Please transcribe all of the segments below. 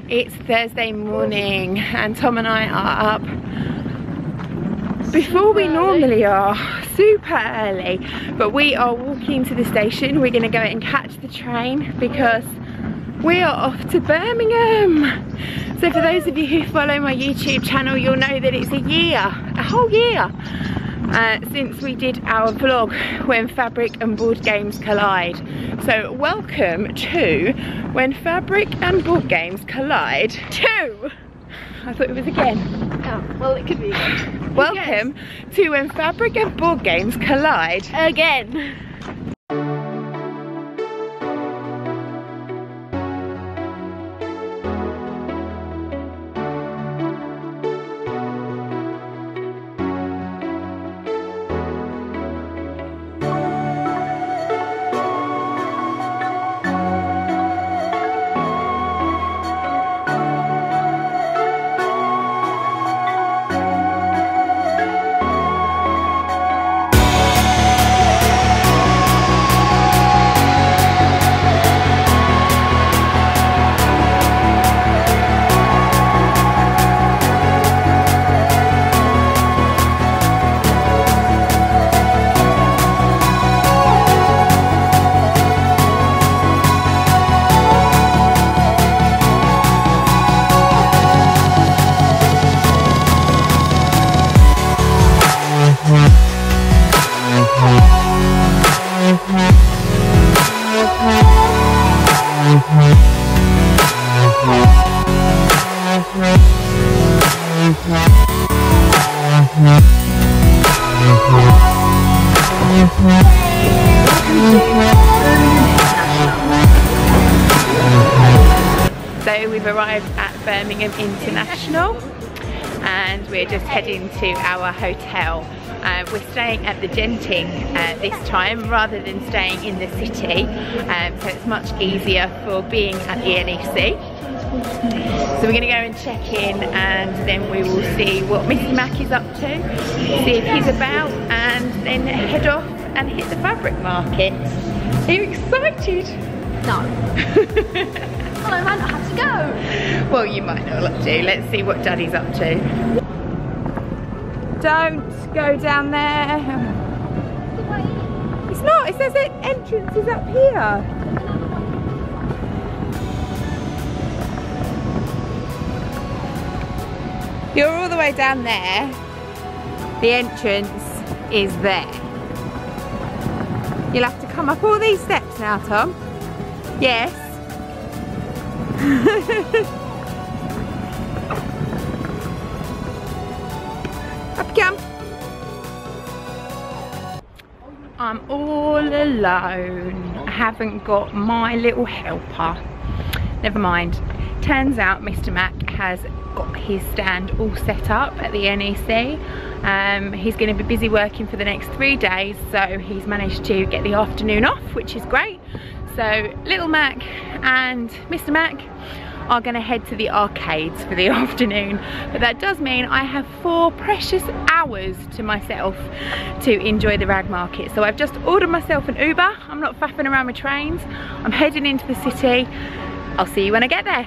It's Thursday morning and Tom and I are up before we normally are, super early, but we are walking to the station. We're going to go and catch the train because we are off to Birmingham. So for those of you who follow my YouTube channel, you'll know that it's a whole year since we did our vlog When Fabric and Board Games Collide. So welcome to When Fabric and Board Games Collide 2. I thought it was again. Oh, well it could be again. Welcome to When Fabric and Board Games Collide again. So we've arrived at Birmingham International and we're just heading to our hotel. We're staying at the Genting this time rather than staying in the city, so it's much easier for being at the NEC. So we're going to go and check in and then we will see what Mr. Mac is up to, see if he's about, and then head off and hit the fabric market. Are you excited? No. Well, I might not have to go. Well, you might not have to. Let's see what Daddy's up to. Don't go down there. It's not. It says the entrance is up here. You're all the way down there. The entrance is there. You'll have to come up all these steps now, Tom. Yes. Up you come. I'm all alone. I haven't got my little helper. Never mind. Turns out Mr. Mac has got his stand all set up at the NEC. He's going to be busy working for the next 3 days, so he's managed to get the afternoon off, which is great. So little Mac and Mr. Mac are going to head to the arcades for the afternoon, but that does mean I have 4 precious hours to myself to enjoy the rag market. So I've just ordered myself an Uber. I'm not faffing around with trains. I'm heading into the city. I'll see you when I get there.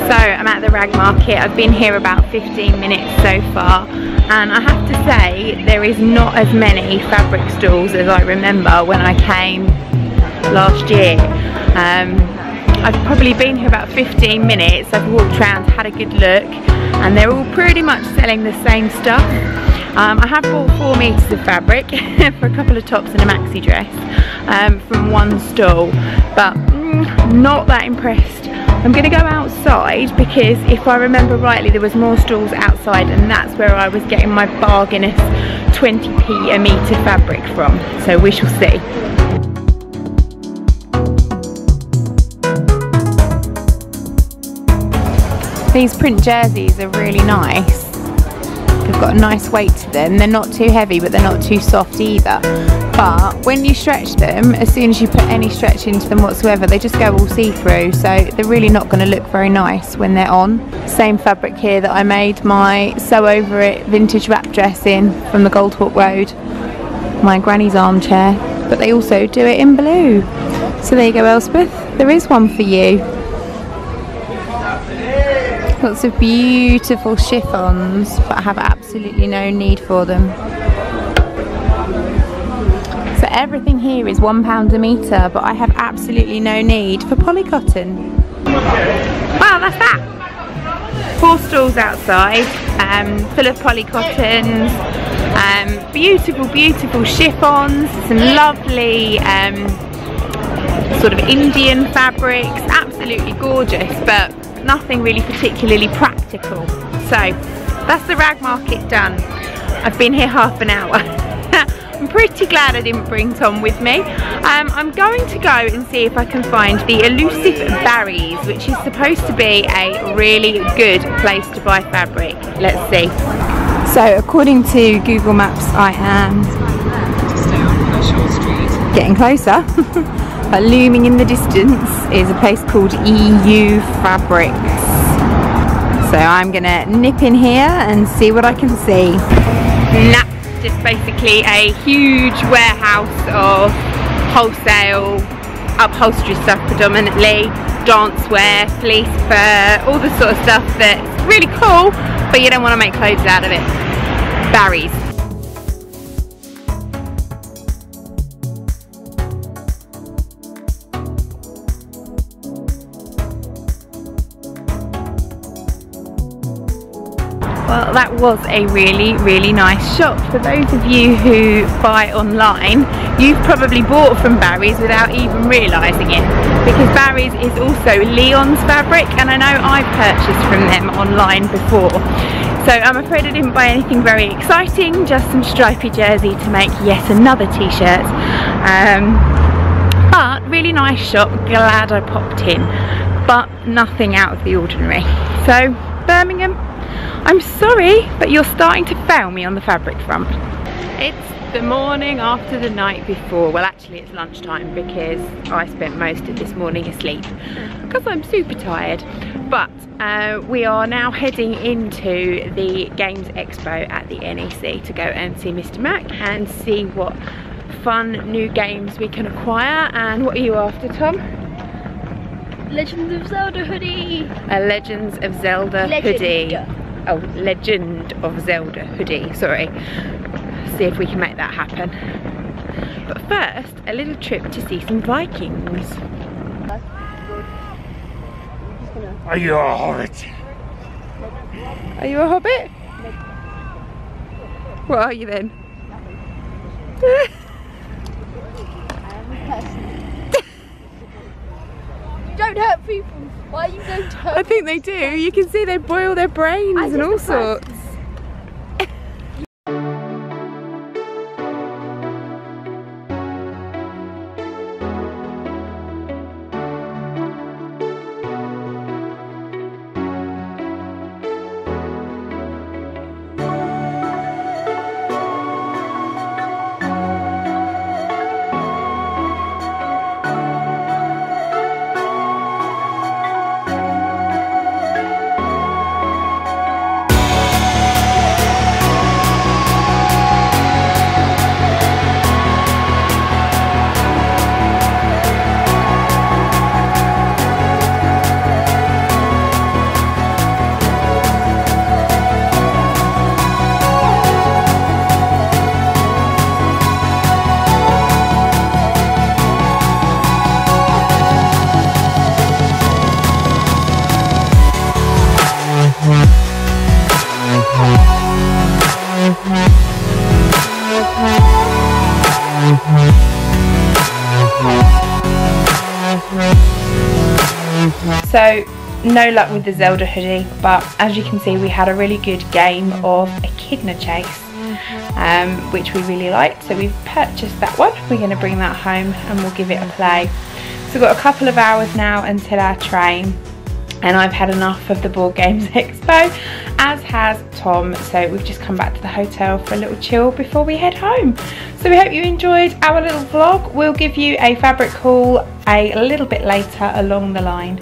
So I'm at the rag market. I've been here about 15 minutes so far, and I have to say there is not as many fabric stalls as I remember when I came last year. I've probably been here about 15 minutes. I've walked around, had a good look, and they're all pretty much selling the same stuff. I have bought 4 meters of fabric for a couple of tops and a maxi dress from one stall, but not that impressed I'm going to go outside because if I remember rightly there was more stalls outside, and that's where I was getting my bargainous 20p a metre fabric from, so we shall see. These print jerseys are really nice. They've got a nice weight to them. They're not too heavy, but they're not too soft either. But when you stretch them, as soon as you put any stretch into them whatsoever, they just go all see-through. So they're really not going to look very nice when they're on. Same fabric here that I made my Sew Over It vintage wrap dress in from the Goldhawk Road. My granny's armchair. But they also do it in blue. So there you go, Elspeth. There is one for you. Lots of beautiful chiffons, but I have absolutely no need for them. So everything here is £1 a metre, but I have absolutely no need for polycotton. Wow, that's that! 4 stalls outside, full of polycottons, beautiful, beautiful chiffons, some lovely sort of Indian fabrics, absolutely gorgeous, but nothing really particularly practical. So that's the rag market done. I've been here half an hour. I'm pretty glad I didn't bring Tom with me. I'm going to go and see if I can find the elusive Barry's, which is supposed to be a really good place to buy fabric. Let's see. So according to Google Maps, I am getting closer. But looming in the distance is a place called EU Fabrics. So I'm gonna nip in here and see what I can see. Nah, just basically a huge warehouse of wholesale upholstery stuff predominantly, dancewear, fleece fur, all the sort of stuff that's really cool, but you don't want to make clothes out of it. Barry's. Well, that was a really, really nice shop. For those of you who buy online, you've probably bought from Barry's without even realising it, because Barry's is also Leon's fabric, and I know I've purchased from them online before. So I'm afraid I didn't buy anything very exciting, just some stripy jersey to make yet another t-shirt. But really nice shop, glad I popped in, but nothing out of the ordinary. So Birmingham, I'm sorry, but you're starting to fail me on the fabric front. It's the morning after the night before. Well, actually it's lunchtime because I spent most of this morning asleep because I'm super tired. But we are now heading into the Games Expo at the NEC to go and see Mr. Mac and see what fun new games we can acquire. And what are you after, Tom? Legends of Zelda hoodie. A Legends of Zelda hoodie. Oh, Legend of Zelda hoodie, sorry. See if we can make that happen. But first, a little trip to see some Vikings. Are you a hobbit? Are you a hobbit? What are you then? You don't hurt people. Why you don't hurt? I think they do. You can see they boil their brains and all sorts. So no luck with the Zelda hoodie, but as you can see we had a really good game of Echidna Chase, which we really liked, so we've purchased that one. We're going to bring that home and we'll give it a play. So we've got a couple of hours now until our train, and I've had enough of the Board Games Expo, as has Tom, so we've just come back to the hotel for a little chill before we head home. So we hope you enjoyed our little vlog. We'll give you a fabric haul a little bit later along the line.